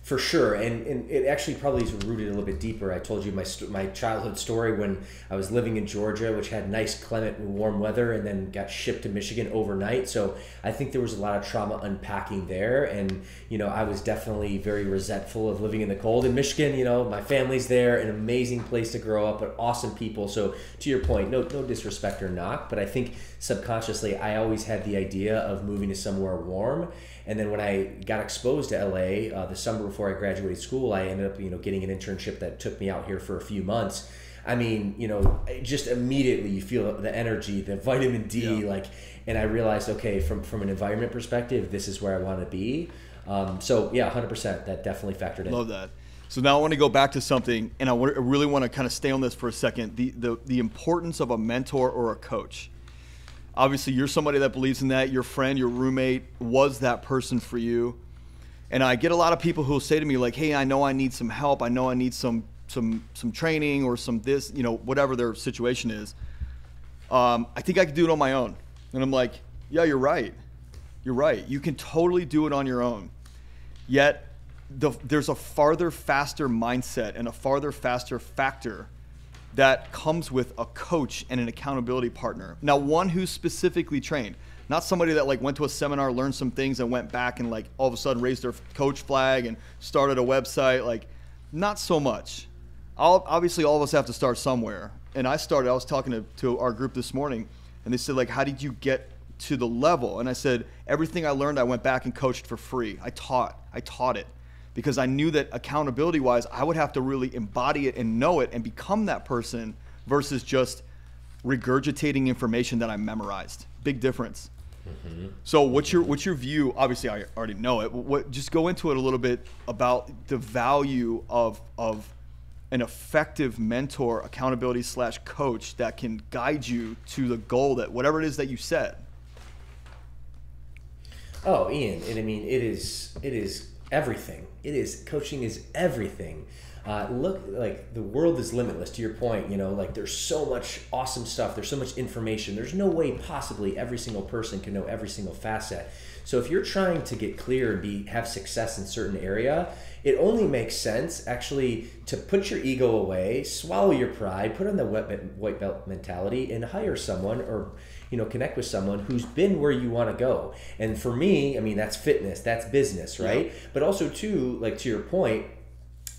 For sure. And it actually probably is rooted a little bit deeper. I told you my childhood story when I was living in Georgia, which had nice climate and warm weather, and then got shipped to Michigan overnight. So I think there was a lot of trauma unpacking there. And, I was definitely very resentful of living in the cold in Michigan. My family's there, an amazing place to grow up, but awesome people. So to your point, no disrespect or knock, but I think subconsciously I always had the idea of moving to somewhere warm. And then when I got exposed to LA the summer before I graduated school, I ended up, getting an internship that took me out here for a few months. I mean, just immediately you feel the energy, the vitamin D, and I realized, okay, from an environment perspective, this is where I want to be. So yeah, 100%, that definitely factored in. Love that. So now I want to go back to something, and I really want to kind of stay on this for a second. The importance of a mentor or a coach. Obviously, you're somebody that believes in that. Your friend, your roommate was that person for you. And I get a lot of people who will say to me like, hey, I know I need some help. I know I need some training or some this, whatever their situation is. I think I could do it on my own. And I'm like, yeah, you're right. You're right. You can totally do it on your own. Yet there's a farther, faster mindset and a farther, faster factor that comes with a coach and an accountability partner. Now, one who's specifically trained, not somebody that went to a seminar, learned some things and went back and all of a sudden raised their coach flag and started a website. Not so much. Obviously all of us have to start somewhere. And I was talking to our group this morning. And they said, like, how did you get to the level? And I said, everything I learned, I went back and coached for free. I taught it because I knew that accountability wise, I would have to really embody it and know it and become that person versus just regurgitating information that I memorized. Big difference. Mm-hmm. So what's your view? Obviously I already know it. Just go into it a little bit about the value of an effective mentor, accountability / coach that can guide you to the goal that whatever it is that you set. Oh, Ian, and I mean, it is everything. Coaching is everything. Look, like the world is limitless, to your point, like there's so much awesome stuff. There's so much information. There's no way possibly every single person can know every single facet. So if you're trying to get clear and have success in a certain area, it only makes sense actually to put your ego away, swallow your pride, put on the white belt mentality, and hire someone or connect with someone who's been where you want to go. And for me, I mean, that's fitness, that's business, right? Yeah. But also too, like to your point,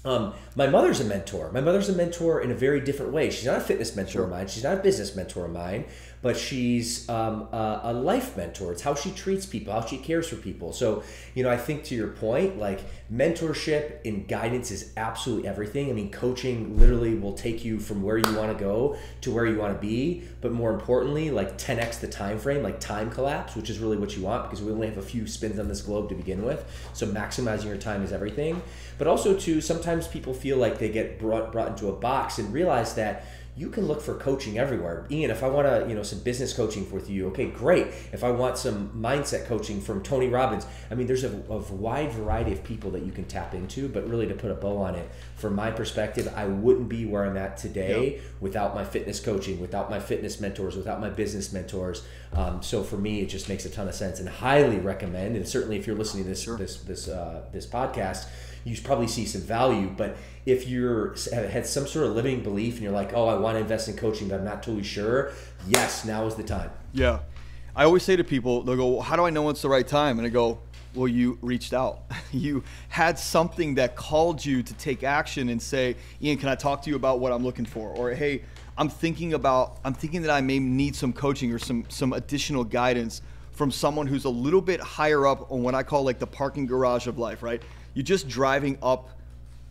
my mother's a mentor. My mother's a mentor in a very different way. She's not a fitness mentor of mine. She's not a business mentor of mine, but she's a life mentor. It's how she treats people, how she cares for people. So, I think to your point, like mentorship and guidance is absolutely everything. I mean, coaching literally will take you from where you want to go to where you want to be. But more importantly, like 10x the time frame, like time collapse, which is really what you want because we only have a few spins on this globe to begin with. So maximizing your time is everything. But also too, sometimes people feel like they get brought into a box and realize that you can look for coaching everywhere. Ian, if I want to, some business coaching with you, okay, great. If I want some mindset coaching from Tony Robbins, I mean, there's a wide variety of people that you can tap into, but really to put a bow on it, from my perspective, I wouldn't be where I'm at today without my fitness coaching, without my fitness mentors, without my business mentors. So for me, it just makes a ton of sense and highly recommend. And certainly if you're listening to this podcast, you probably see some value. But if you're had some sort of limiting belief and you're like, oh, I want to invest in coaching, but I'm not totally sure, yes, now is the time. Yeah. I always say to people, they'll go, well, how do I know it's the right time? And I go, well, you reached out. You had something that called you to take action and say, Ian, can I talk to you about what I'm looking for? Or, hey, I'm thinking that I may need some coaching or some additional guidance from someone who's a little bit higher up on what I call like the parking garage of life, right? You're just driving up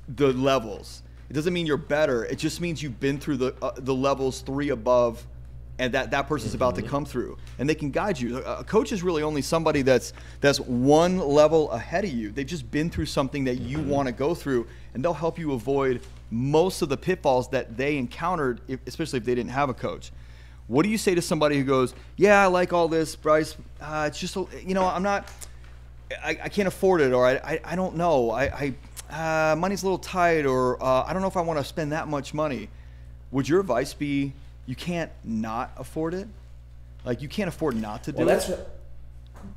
the levels. It doesn't mean you're better. It just means you've been through the levels 3 above, and that person's about to come through, and they can guide you. A coach is really only somebody that's one level ahead of you. They've just been through something that you want to go through, and they'll help you avoid most of the pitfalls that they encountered, especially if they didn't have a coach. What do you say to somebody who goes, yeah, I like all this, Bryce. It's just, I'm not. I can't afford it, or I don't know. Money's a little tight, or I don't know if I want to spend that much money. Would your advice be you can't not afford it? Like you can't afford not to do it?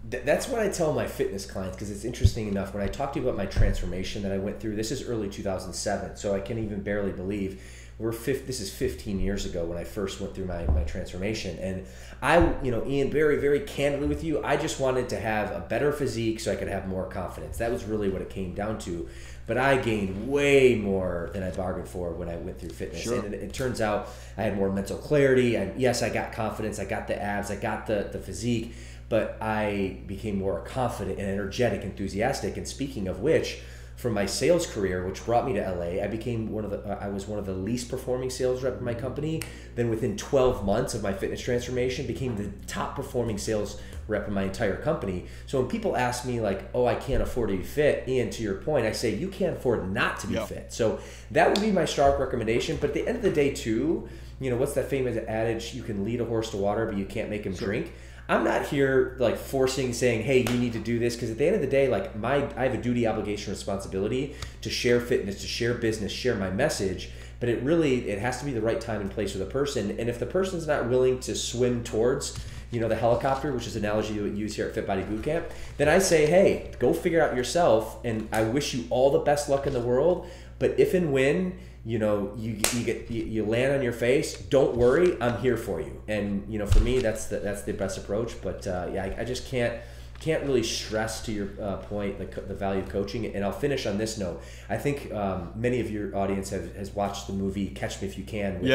That's what I tell my fitness clients, because it's interesting enough. When I talk to you about my transformation that I went through, this is early 2007, so I can even barely believe this is 15 years ago when I first went through my transformation. And I, Ian, very, very candidly with you, I just wanted to have a better physique so I could have more confidence. That was really what it came down to. But I gained way more than I bargained for when I went through fitness. Sure. And it turns out I had more mental clarity. Yes, I got confidence. I got the abs. I got the physique. But I became more confident and energetic, enthusiastic. And speaking of which, from my sales career, which brought me to LA, I was one of the least performing sales rep in my company. Then within 12 months of my fitness transformation, became the top performing sales rep in my entire company. So when people ask me like, oh, I can't afford to be fit, Ian, to your point, I say you can't afford not to be fit. So that would be my stark recommendation. But at the end of the day too, what's that famous adage, you can lead a horse to water, but you can't make him drink. I'm not here like saying, hey, you need to do this, because at the end of the day, like I have a duty, obligation, responsibility to share fitness, to share business, share my message. But it has to be the right time and place for the person. And if the person's not willing to swim towards, the helicopter, which is an analogy we use here at Fit Body Bootcamp, then I say, hey, go figure out yourself. And I wish you all the best luck in the world. But if and when you land on your face, don't worry, I'm here for you. And for me, that's the best approach. But I just can't can't really stress to your point the value of coaching. And I'll finish on this note. I think many of your audience has watched the movie Catch Me If You Can with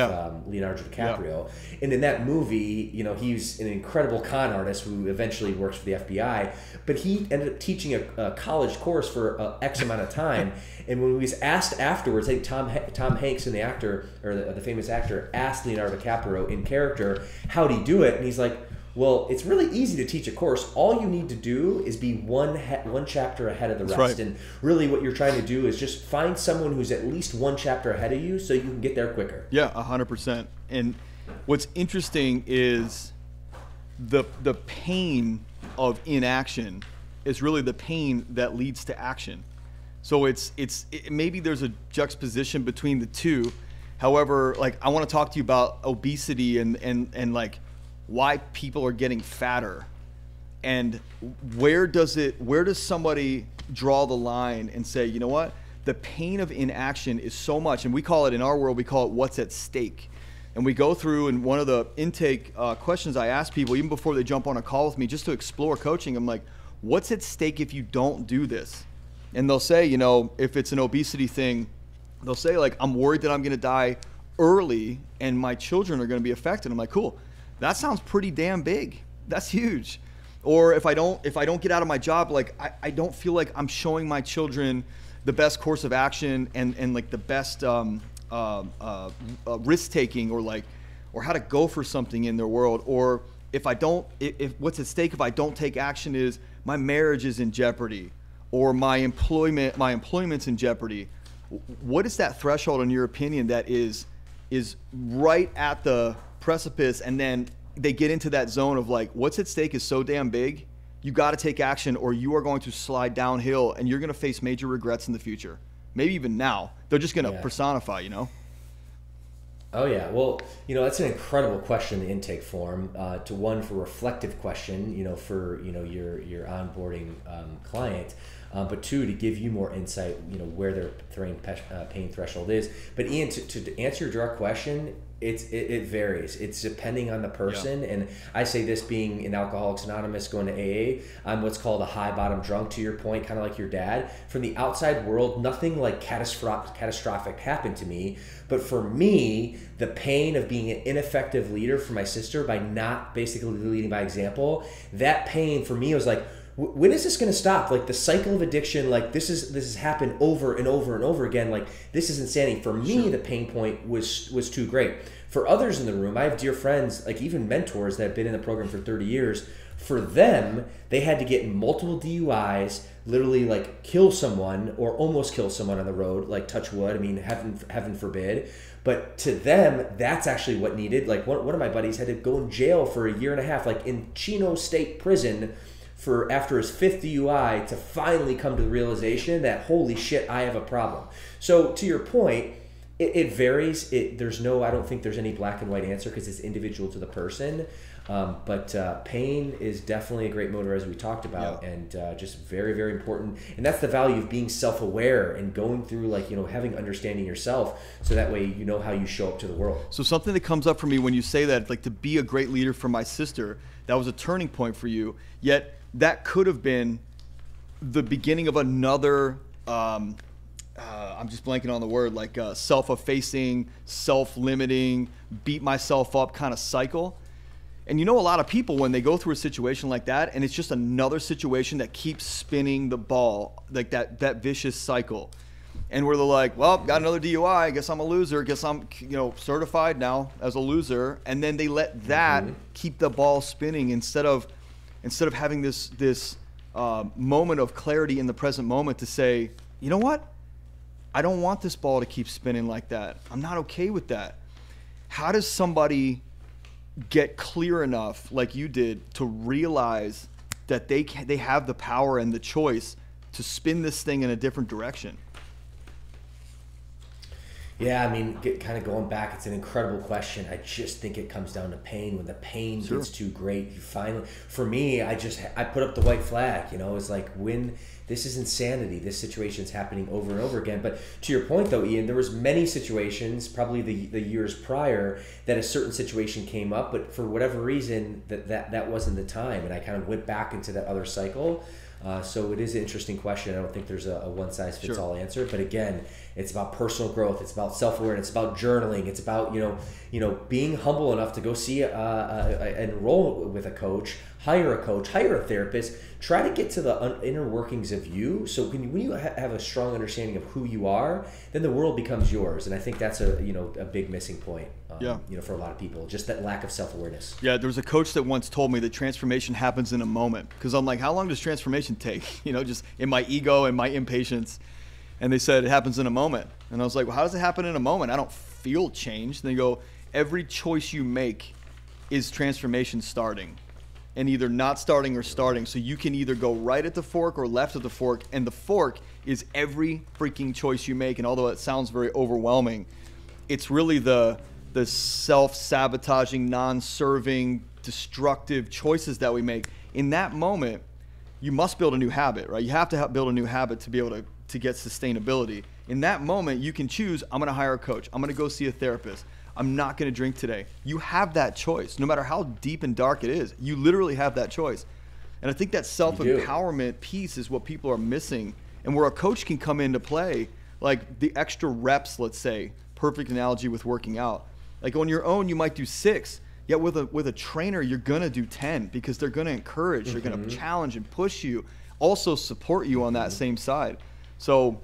Leonardo DiCaprio. And in that movie, you know, he's an incredible con artist who eventually works for the FBI, but he ended up teaching a college course for X amount of time. And when he was asked afterwards, I think Tom Hanks and the actor, or the famous actor, asked Leonardo DiCaprio in character, how'd he do it? And he's like, well, it's really easy to teach a course. All you need to do is be one chapter ahead of the rest. Right. And really what you're trying to do is just find someone who's at least one chapter ahead of you so you can get there quicker. Yeah, 100%. And what's interesting is the pain of inaction is really the pain that leads to action. So it's maybe there's a juxtaposition between the two. However, like, I want to talk to you about obesity and like why people are getting fatter, and where does somebody draw the line and say, you know what, the pain of inaction is so much, and we call it, in our world, we call it what's at stake. And we go through, and one of the intake questions I ask people, even before they jump on a call with me, just to explore coaching, I'm like, what's at stake if you don't do this? And they'll say, you know, if it's an obesity thing, they'll say, like, I'm worried that I'm going to die early and my children are going to be affected. I'm like, cool. That sounds pretty damn big. That's huge. Or if I don't get out of my job, like, I don't feel like I'm showing my children the best course of action and like the best risk taking, or how to go for something in their world. Or if what's at stake if I don't take action is my marriage is in jeopardy, or my employment's in jeopardy. What is that threshold, in your opinion, that is right at the precipice, and then they get into that zone of like, what's at stake is so damn big, you got to take action, or you are going to slide downhill and you're going to face major regrets in the future. Maybe even now. They're just going to personify, you know? Oh yeah, well, you know, that's an incredible question, the intake form. To one, for reflective question, you know, for, you know, your onboarding client, but two, to give you more insight, you know, where their pain threshold is. But Ian, to answer your direct question, it varies. It's depending on the person. And I say this, being in Alcoholics Anonymous, going to AA, I'm what's called a high bottom drunk, to your point, kind of like your dad. From the outside world, nothing like catastrophic happened to me. But for me, the pain of being an ineffective leader for my sister by not basically leading by example, that pain for me was like, when is this going to stop? Like, the cycle of addiction, like this has happened over and over and over again. Like, this is insanity. For me, the pain point was too great. For others in the room, I have dear friends, like even mentors that have been in the program for 30 years. For them, they had to get in multiple DUIs, literally like kill someone or almost kill someone on the road, like touch wood. I mean, heaven forbid. But to them, that's actually what needed. Like one of my buddies had to go in jail for a year and a half, like in Chino State Prison, for after his 5th DUI, to finally come to the realization that, holy shit, I have a problem. So to your point, it varies. I don't think there's any black and white answer, because it's individual to the person. But pain is definitely a great motivator, as we talked about, and just very, very important. And that's the value of being self-aware and going through, like, you know, having understanding yourself, so that way you know how you show up to the world. So something that comes up for me when you say that, like, to be a great leader for my sister, that was a turning point for you, yet that could have been the beginning of another, I'm just blanking on the word, like self-effacing, self-limiting, beat myself up kind of cycle. And you know, a lot of people, when they go through a situation like that, and it's just another situation that keeps spinning the ball, like that vicious cycle, and where they're like, well, got another DUI, I guess I'm a loser, guess I'm, you know, certified now as a loser. And then they let that keep the ball spinning instead of having this moment of clarity in the present moment to say, you know what? I don't want this ball to keep spinning like that. I'm not okay with that. How does somebody get clear enough, like you did, to realize that they have the power and the choice to spin this thing in a different direction? Yeah, I mean, kind of going back, it's an incredible question. I just think it comes down to pain. When the pain Sure. gets too great, you finally, for me, I put up the white flag, it's like, when this is insanity, this situation's happening over and over again. But to your point though, Ian, there was many situations, probably the years prior, that a certain situation came up, but for whatever reason, that wasn't the time. And I kind of went back into that other cycle. So it is an interesting question. I don't think there's a one-size-fits-all answer. But again, it's about personal growth. It's about self-awareness. It's about journaling. It's about being humble enough to go see enroll with a coach, hire a therapist. Try to get to the inner workings of you. So when you have a strong understanding of who you are, then the world becomes yours. And I think that's a big missing point. For a lot of people, just that lack of self-awareness. Yeah, there was a coach that once told me that transformation happens in a moment. Because I'm like, how long does transformation take? Just in my ego and my impatience. And they said it happens in a moment. And I was like, well, how does it happen in a moment? I don't feel change. And they go, every choice you make is transformation starting. And either not starting or starting. So you can either go right at the fork or left at the fork. And the fork is every freaking choice you make. And although it sounds very overwhelming, it's really the self-sabotaging, non-serving, destructive choices that we make. In that moment, you must build a new habit, right? You have to build a new habit to be able to get sustainability. In that moment, you can choose, I'm going to hire a coach. I'm going to go see a therapist. I'm not going to drink today. You have that choice. No matter how deep and dark it is, you literally have that choice. And I think that self-empowerment piece is what people are missing, and where a coach can come into play, like the extra reps, let's say, perfect analogy with working out. Like on your own, you might do 6. Yet with a trainer, you're going to do 10 because they're going to encourage, they're going to challenge and push you, also support you on that same side. So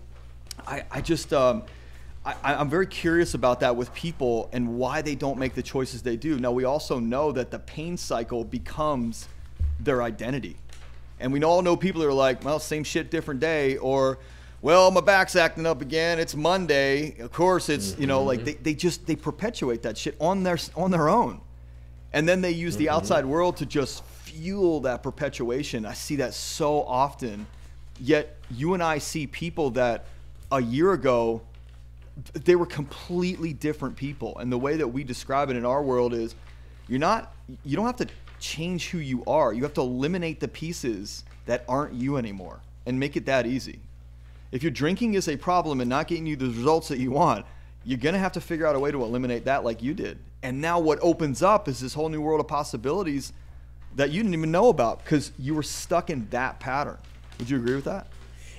I'm very curious about that with people and why they don't make the choices they do. Now, we also know that the pain cycle becomes their identity. And we all know people that are like, well, same shit, different day, or, well, my back's acting up again. It's Monday. Of course, it's, like they perpetuate that shit on their own. And then they use the outside world to just fuel that perpetuation. I see that so often. Yet you and I see people that a year ago, they were completely different people. And the way that we describe it in our world is you don't have to change who you are. You have to eliminate the pieces that aren't you anymore and make it that easy. If your drinking is a problem and not getting you the results that you want, you're going to have to figure out a way to eliminate that like you did. And now what opens up is this whole new world of possibilities that you didn't even know about because you were stuck in that pattern. Would you agree with that?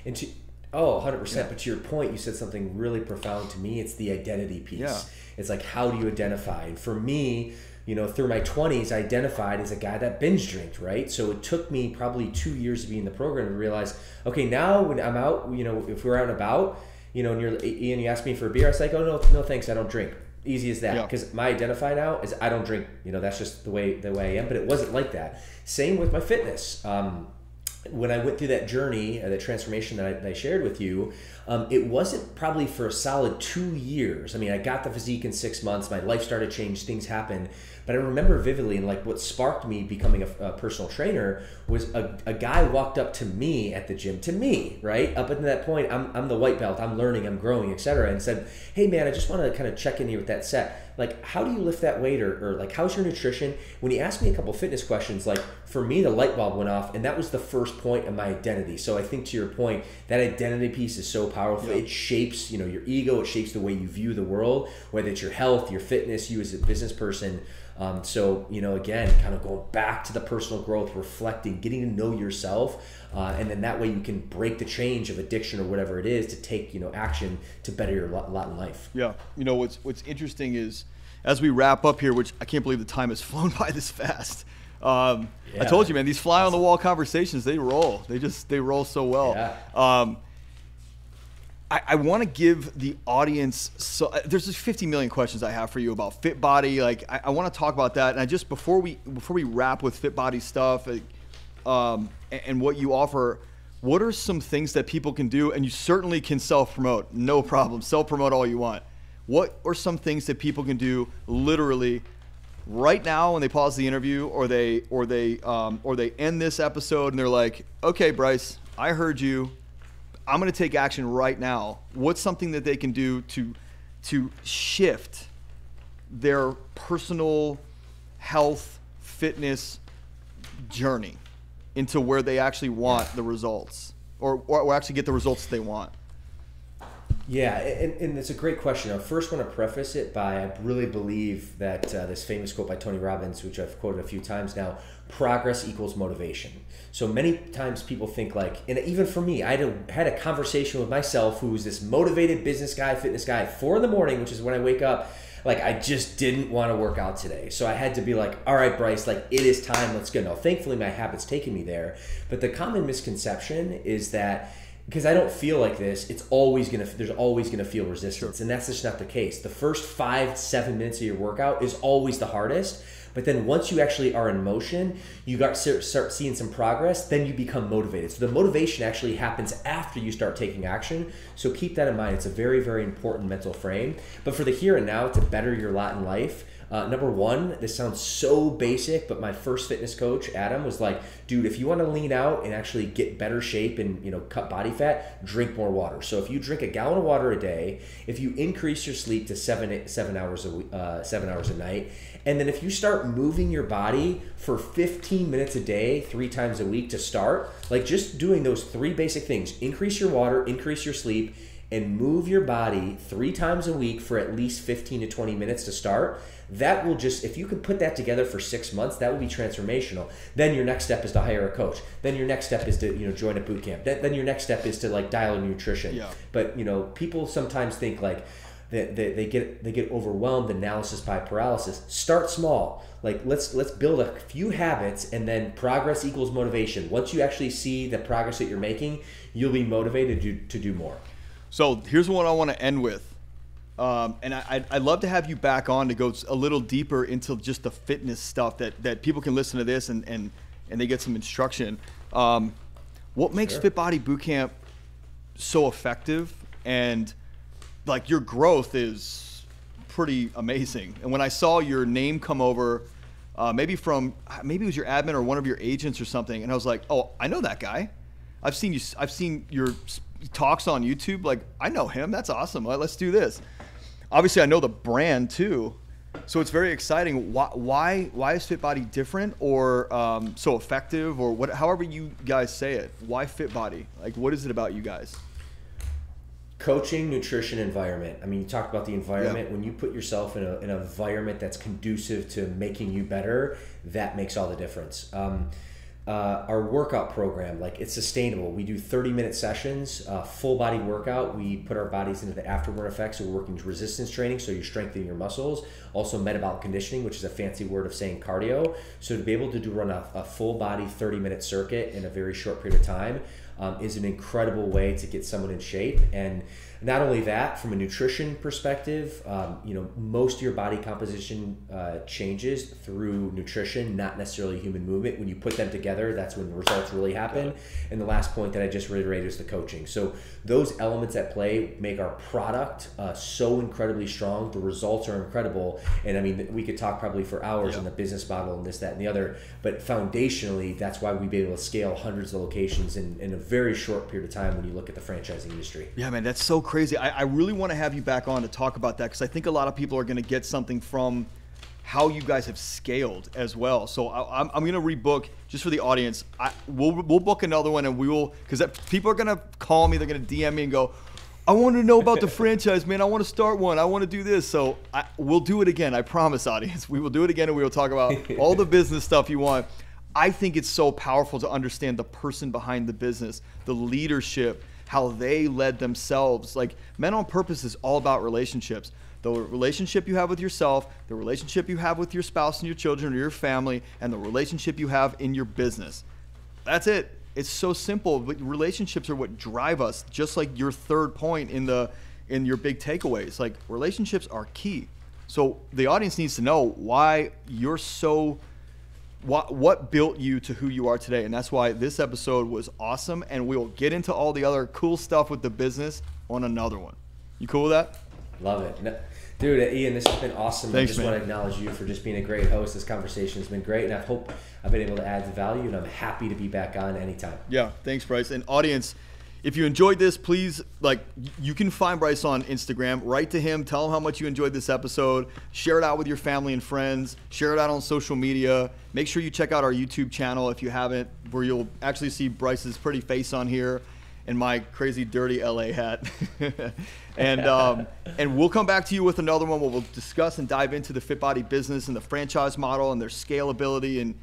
100%. Yeah. But to your point, you said something really profound to me. It's the identity piece. Yeah. It's like, how do you identify? And for me, through my 20s, I identified as a guy that binge drank, right? So it took me probably 2 years to be in the program to realize, okay, now when I'm out, if we're out and about, and Ian, you ask me for a beer, I was like, oh, no thanks, I don't drink. Easy as that. Because my identify now is I don't drink. That's just the way I am. But it wasn't like that. Same with my fitness. When I went through that journey, that transformation that I shared with you, it wasn't probably for a solid 2 years. I mean, I got the physique in 6 months. My life started to change. Things happened. But I remember vividly, and like what sparked me becoming a personal trainer was a guy walked up to me at the gym, right? Up until that point, I'm the white belt. I'm learning, I'm growing, etc. And said, hey, man, I just want to kind of check in here with that set. Like, how do you lift that weight? Or like, how's your nutrition? When he asked me a couple fitness questions, like for me, the light bulb went off, and that was the first point of my identity. So I think to your point, that identity piece is so powerful. Yeah. It shapes, your ego. It shapes the way you view the world, whether it's your health, your fitness, you as a business person. So, again, kind of going back to the personal growth, reflecting, getting to know yourself. And then that way you can break the change of addiction or whatever it is to take, action to better your lot in life. Yeah. What's interesting is as we wrap up here, which I can't believe the time has flown by this fast. I told you, man, these fly on the wall conversations, they roll. They roll so well. Yeah. I want to give the audience, so there's just 50 million questions I have for you about Fit Body. Like I want to talk about that. And I just, before we wrap with Fit Body stuff and what you offer, what are some things that people can do? And you certainly can self-promote, no problem. Self-promote all you want. What are some things that people can do literally right now when they pause the interview or they end this episode and they're like, okay, Bryce, I heard you. I'm going to take action right now. What's something that they can do to shift their personal health, fitness journey into where they actually want the results, or actually get the results they want? Yeah, and it's a great question. I first want to preface it by I really believe that this famous quote by Tony Robbins, which I've quoted a few times now, progress equals motivation. So many times people think like, and even for me, I had a conversation with myself who's this motivated business guy, fitness guy at 4 a.m, which is when I wake up. Like I just didn't want to work out today. So I had to be like, all right, Bryce, like it is time, let's go. Now, thankfully my habit's taken me there. But the common misconception is that because I don't feel like this, there's always gonna feel resistance. Sure. And that's just not the case. The first 5-7 minutes of your workout is always the hardest. But then once you actually are in motion, you start seeing some progress, then you become motivated. So the motivation actually happens after you start taking action. So keep that in mind. It's a very, very important mental frame. But for the here and now, to better your lot in life, number one, this sounds so basic, but my first fitness coach, Adam, was like, dude, if you want to lean out and actually get better shape and cut body fat, drink more water. So if you drink a gallon of water a day, if you increase your sleep to 7 hours a night, and then if you start moving your body for 15 minutes a day, 3 times a week to start, like just doing those 3 basic things, increase your water, increase your sleep, and move your body 3 times a week for at least 15 to 20 minutes to start, that will just, if you could put that together for 6 months, that will be transformational. Then your next step is to hire a coach. Then your next step is to join a boot camp. Then your next step is to like dial in nutrition. Yeah. But people sometimes think like they get overwhelmed, analysis by paralysis. Start small. Like let's build a few habits, and then progress equals motivation. Once you actually see the progress that you're making, you'll be motivated to do more. So here's what I want to end with. And I'd love to have you back on to go a little deeper into just the fitness stuff that people can listen to this and they get some instruction. What makes Sure. Fit Body Bootcamp so effective, and like your growth is pretty amazing. And when I saw your name come over, maybe it was your admin or one of your agents or something, and I was like, oh, I know that guy. I've seen your talks on YouTube. Like, I know him. That's awesome. Let's do this. Obviously, I know the brand too, so it's very exciting. Why is Fit Body different, or so effective, or what? However you guys say it. Why Fit Body? Like, what is it about you guys? Coaching, nutrition, environment. I mean, you talked about the environment. Yeah. When you put yourself in an environment that's conducive to making you better, that makes all the difference. Our workout program, like it's sustainable. We do 30-minute sessions, full body workout. We put our bodies into the afterburn effects. So we're working resistance training, so you're strengthening your muscles. Also metabolic conditioning, which is a fancy word of saying cardio. So to be able to run a full body 30-minute circuit in a very short period of time is an incredible way to get someone in shape. And not only that, from a nutrition perspective, most of your body composition changes through nutrition, not necessarily human movement. When you put them together, that's when the results really happen. And the last point that I just reiterated is the coaching. So those elements at play make our product so incredibly strong. The results are incredible. And I mean, we could talk probably for hours on the business model and this, that, and the other. But foundationally, that's why we've been able to scale hundreds of locations in a very short period of time when you look at the franchising industry. Yeah, man, that's so crazy. I really want to have you back on to talk about that, because I think a lot of people are going to get something from how you guys have scaled as well. So I'm going to rebook just for the audience. We'll book another one, and we will, because people are going to call me, they're going to DM me and go, I want to know about the franchise, man. I want to start one. I want to do this. So we'll do it again. I promise, audience. We will do it again, and we will talk about all the business stuff you want. I think it's so powerful to understand the person behind the business, the leadership, how they led themselves. Like, Men on Purpose is all about relationships. The relationship you have with yourself, the relationship you have with your spouse and your children or your family, and the relationship you have in your business. That's it. It's so simple, but relationships are what drive us, just like your third point in your big takeaways. Like, relationships are key. So the audience needs to know why you're so, what built you to who you are today. And that's why this episode was awesome. And we'll get into all the other cool stuff with the business on another one. You cool with that? Love it. Dude, Ian, this has been awesome. Thanks, I just man. want to acknowledge you for just being a great host. This conversation has been great, and I hope I've been able to add the value, and I'm happy to be back on anytime. Yeah, thanks, Bryce. And audience, if you enjoyed this, please, like, you can find Bryce on Instagram. Write to him. Tell him how much you enjoyed this episode. Share it out with your family and friends. Share it out on social media. Make sure you check out our YouTube channel if you haven't, where you'll actually see Bryce's pretty face on here and my crazy dirty LA hat. And we'll come back to you with another one where we'll discuss and dive into the Fit Body business and the franchise model and their scalability and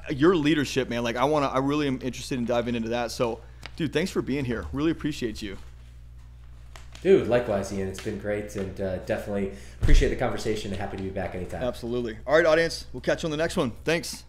your leadership, man. Like, I really am interested in diving into that. So, dude, thanks for being here. Really appreciate you. Dude, likewise, Ian. It's been great, and definitely appreciate the conversation and happy to be back anytime. Absolutely. All right, audience. We'll catch you on the next one. Thanks.